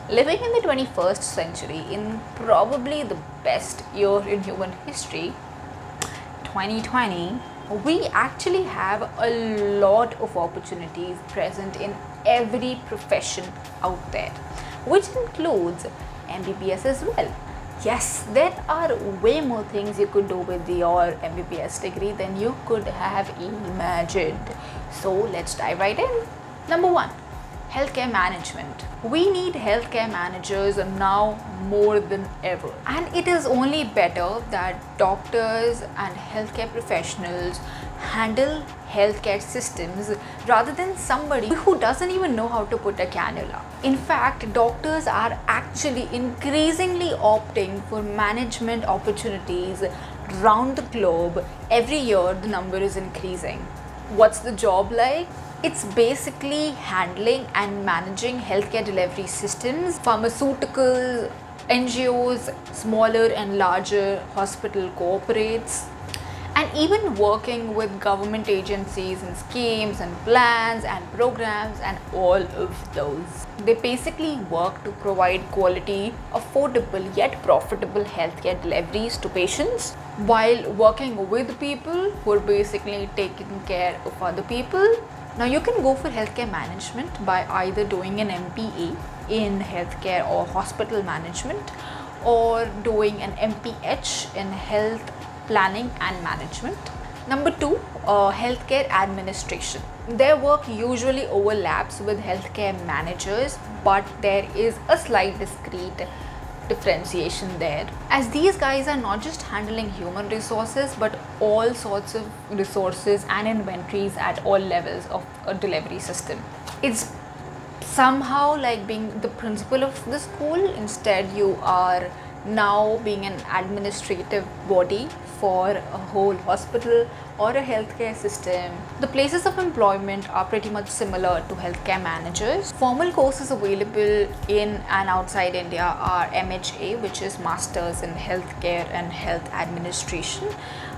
Living in the 21st century, in probably the best year in human history, 2020, we actually have a lot of opportunities present in every profession out there, which includes MBBS as well. Yes, there are way more things you could do with your MBBS degree than you could have imagined. So let's dive right in. Number one, healthcare management. We need healthcare managers now more than ever, and it is only better that doctors and healthcare professionals handle healthcare systems rather than somebody who doesn't even know how to put a cannula. In fact, doctors are actually increasingly opting for management opportunities round the globe. Every year the number is increasing. What's the job like? It's basically handling and managing healthcare delivery systems, pharmaceuticals, NGOs, smaller and larger hospital corporates, and even working with government agencies and schemes and plans and programs and all of those. They basically work to provide quality, affordable yet profitable healthcare deliveries to patients while working with people who are basically taking care of other people. Now you can go for healthcare management by either doing an MPA in healthcare or hospital management, or doing an MPH in health planning and management. Number two, healthcare administration. Their work usually overlaps with healthcare managers, but there is a slight discrete differentiation there, as these guys are not just handling human resources but all sorts of resources and inventories at all levels of a delivery system. It's somehow like being the principal of the school. Instead, you are now being an administrative body for a whole hospital or a healthcare system. The places of employment are pretty much similar to healthcare managers. Formal courses available in and outside India are MHA, which is Masters in Healthcare and Health Administration,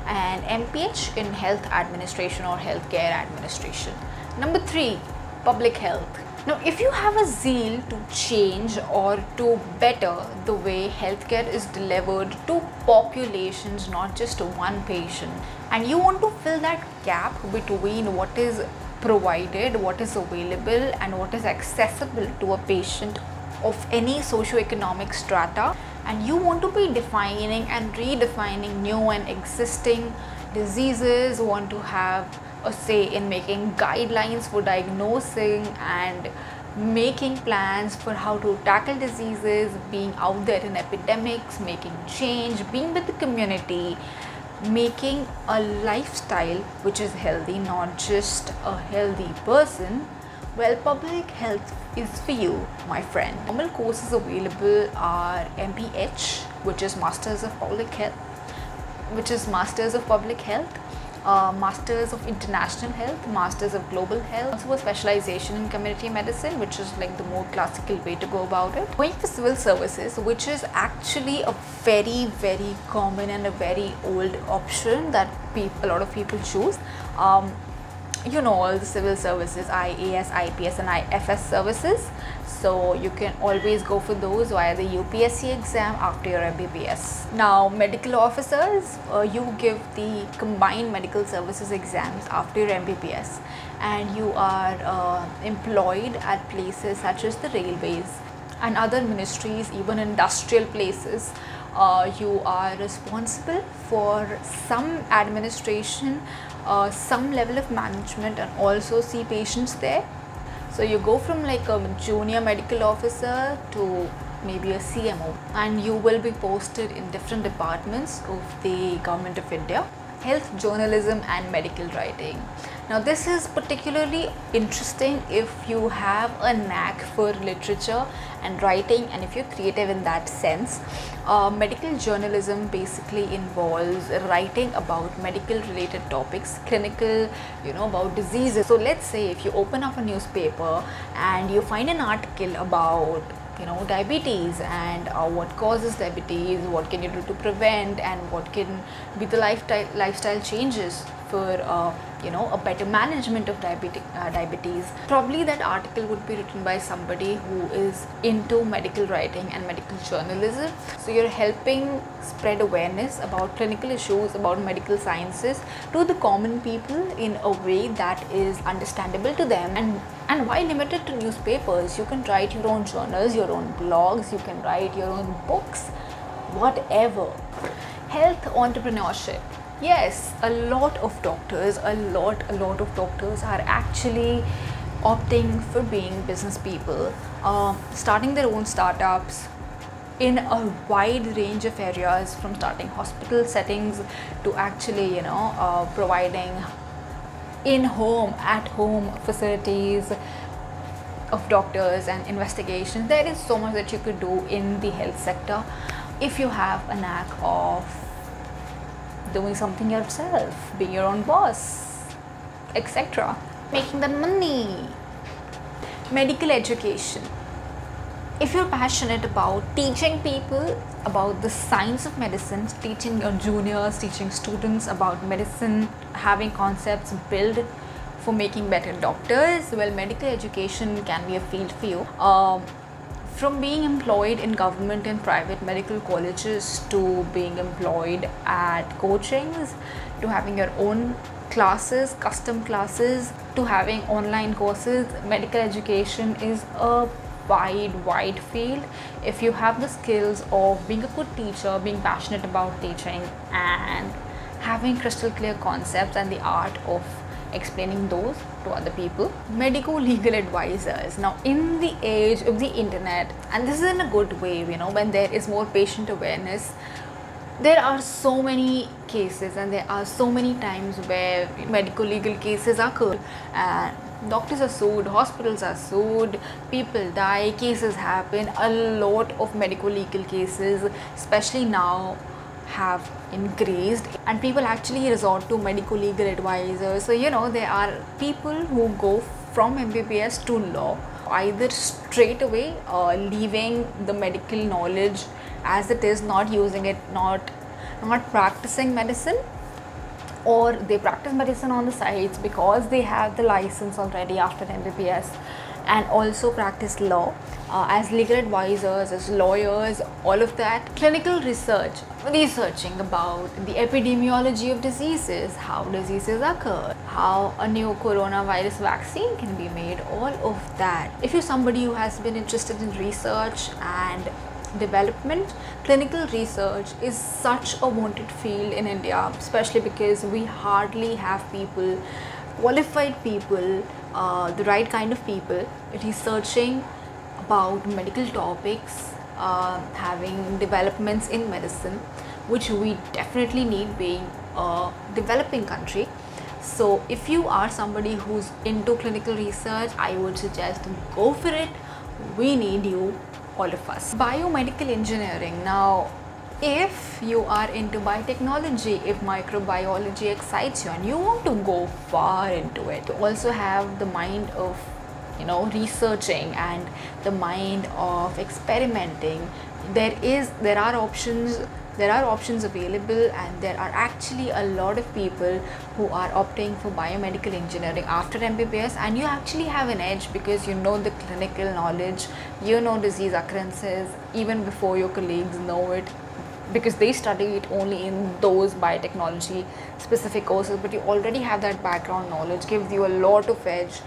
and MPH in Health Administration or Healthcare Administration. Number three, public health. Now, if you have a zeal to change or to better the way healthcare is delivered to populations, not just to one patient, and you want to fill that gap between what is provided, what is available, and what is accessible to a patient of any socio-economic strata, and you want to be defining and redefining new and existing diseases, want to have a say in making guidelines for diagnosing and making plans for how to tackle diseases, being out there in epidemics, making change, being with the community, making a lifestyle which is healthy, not just a healthy person. Well, public health is for you, my friend. Normal courses available are MPH, which is Masters of Public Health, Masters of International Health, Masters of Global Health, also a specialization in community medicine, which is like the more classical way to go about it. Going for civil services, which is actually a very common and a very old option that a lot of people choose. You know, all the civil services, IAS, IPS and IFS services. So you can always go for those via the UPSC exam after your MBBS. Now, medical officers, you give the combined medical services exams after your MBBS, and you are employed at places such as the railways and other ministries, even industrial places. You are responsible for some administration, some level of management, and also see patients there. So you go from like a junior medical officer to maybe a CMO, and you will be posted in different departments of the Government of India. Health journalism and medical writing. Now this is particularly interesting if you have a knack for literature and writing, and if you're creative in that sense. Medical journalism basically involves writing about medical related topics, clinical, about diseases. So let's say if you open up a newspaper and you find an article about diabetes, and what causes diabetes, what can you do to prevent, and what can be the lifestyle changes for a better management of diabetes. Probably that article would be written by somebody who is into medical writing and medical journalism. So you're helping spread awareness about clinical issues, about medical sciences to the common people in a way that is understandable to them. And why limited to newspapers? You can write your own journals, your own blogs, you can write your own books, whatever. Health entrepreneurship. Yes, a lot of doctors are actually opting for being business people, starting their own startups in a wide range of areas, from starting hospital settings to actually providing at-home facilities of doctors and investigations. There is so much that you could do in the health sector if you have a knack of doing something yourself, being your own boss, etc. Making that money. Medical education. If you're passionate about teaching people about the science of medicine, teaching your juniors, teaching students about medicine, having concepts built for making better doctors, well, medical education can be a field for you. From being employed in government and private medical colleges, to being employed at coachings, to having your own classes, custom classes, to having online courses, medical education is a wide field. If you have the skills of being a good teacher, being passionate about teaching, and having crystal clear concepts and the art of explaining those to other people. Medico-legal advisors. Now, in the age of the internet, and this is in a good way, when there is more patient awareness, there are so many cases and there are so many times where medico-legal cases occur and doctors are sued, hospitals are sued, people die, cases happen. A lot of medico-legal cases, especially now, have increased, and people actually resort to medico-legal advisors. So there are people who go from MBBS to law, either straight away leaving the medical knowledge as it is, not using it, not practicing medicine, or they practice medicine on the sides because they have the license already after MBBS, and also practice law as legal advisors, as lawyers, all of that. Clinical research, researching about the epidemiology of diseases, how diseases occur, how a new coronavirus vaccine can be made, all of that. If you're somebody who has been interested in research and development, clinical research is such a wanted field in India, especially because we hardly have people, qualified people, the right kind of people researching about medical topics, having developments in medicine, which we definitely need being a developing country. So if you are somebody who's into clinical research, I would suggest go for it. We need you, all of us. Biomedical engineering. Now, if you are into biotechnology, if microbiology excites you and you want to go far into it, you also have the mind of researching and the mind of experimenting. There are options available, and there are actually a lot of people who are opting for biomedical engineering after MBBS, and you actually have an edge because you know the clinical knowledge, you know disease occurrences even before your colleagues know it, because they study it only in those biotechnology specific courses, but you already have that background knowledge, gives you a lot of edge.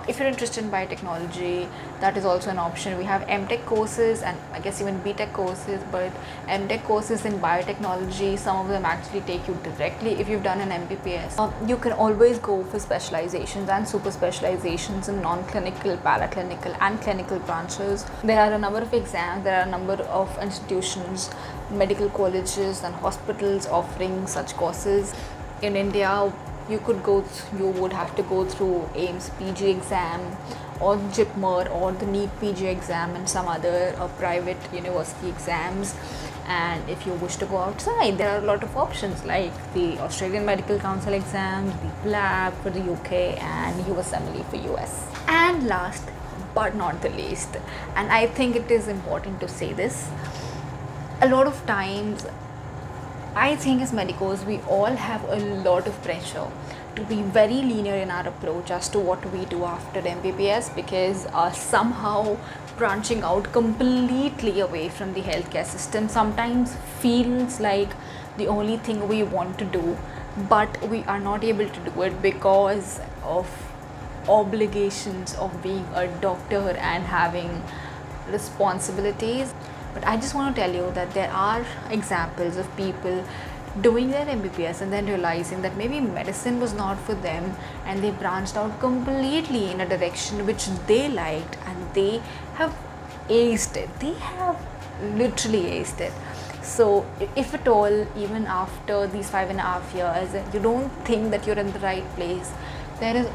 If you're interested in biotechnology, that is also an option. We have MTech courses and I guess even BTech courses, but MTech courses in biotechnology, some of them actually take you directly if you've done an MBBS. You can always go for specializations and super specializations in non-clinical, paraclinical and clinical branches. There are a number of exams, there are a number of institutions, medical colleges and hospitals offering such courses. In India, you would have to go through AIIMS PG exam or JIPMER or the NEET PG exam and some other private university exams. And if you wish to go outside, there are a lot of options like the Australian Medical Council exams, the PLAB for the UK and USMLE for US. And last but not the least. And I think it is important to say this. A lot of times, I think as medicos, we all have a lot of pressure to be very linear in our approach as to what we do after MBBS, because somehow branching out completely away from the healthcare system sometimes feels like the only thing we want to do, but we are not able to do it because of obligations of being a doctor and having responsibilities. But I just want to tell you that there are examples of people doing their MBBS and then realizing that maybe medicine was not for them, and they branched out completely in a direction which they liked, and they have aced it. They have literally aced it. So if at all, even after these 5.5 years, you don't think that you're in the right place, there is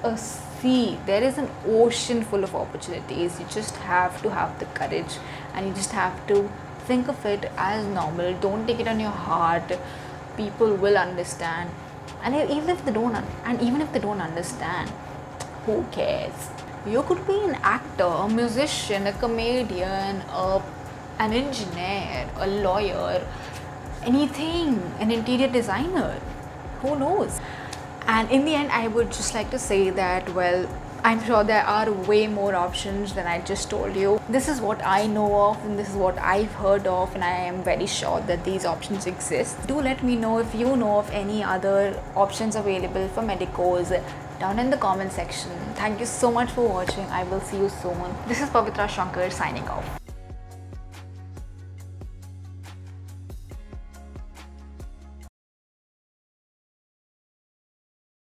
a sea, there is an ocean full of opportunities. You just have to have the courage, and you just have to think of it as normal. Don't take it on your heart. People will understand, and even if they don't understand, who cares? You could be an actor, a musician, a comedian, an engineer, a lawyer, anything, an interior designer, who knows? And in the end, I would just like to say that, well, I'm sure there are way more options than I just told you. This is what I know of, and this is what I've heard of, and I am very sure that these options exist. Do let me know if you know of any other options available for medicos down in the comment section. Thank you so much for watching. I will see you soon. This is Pavitra Shankar signing off.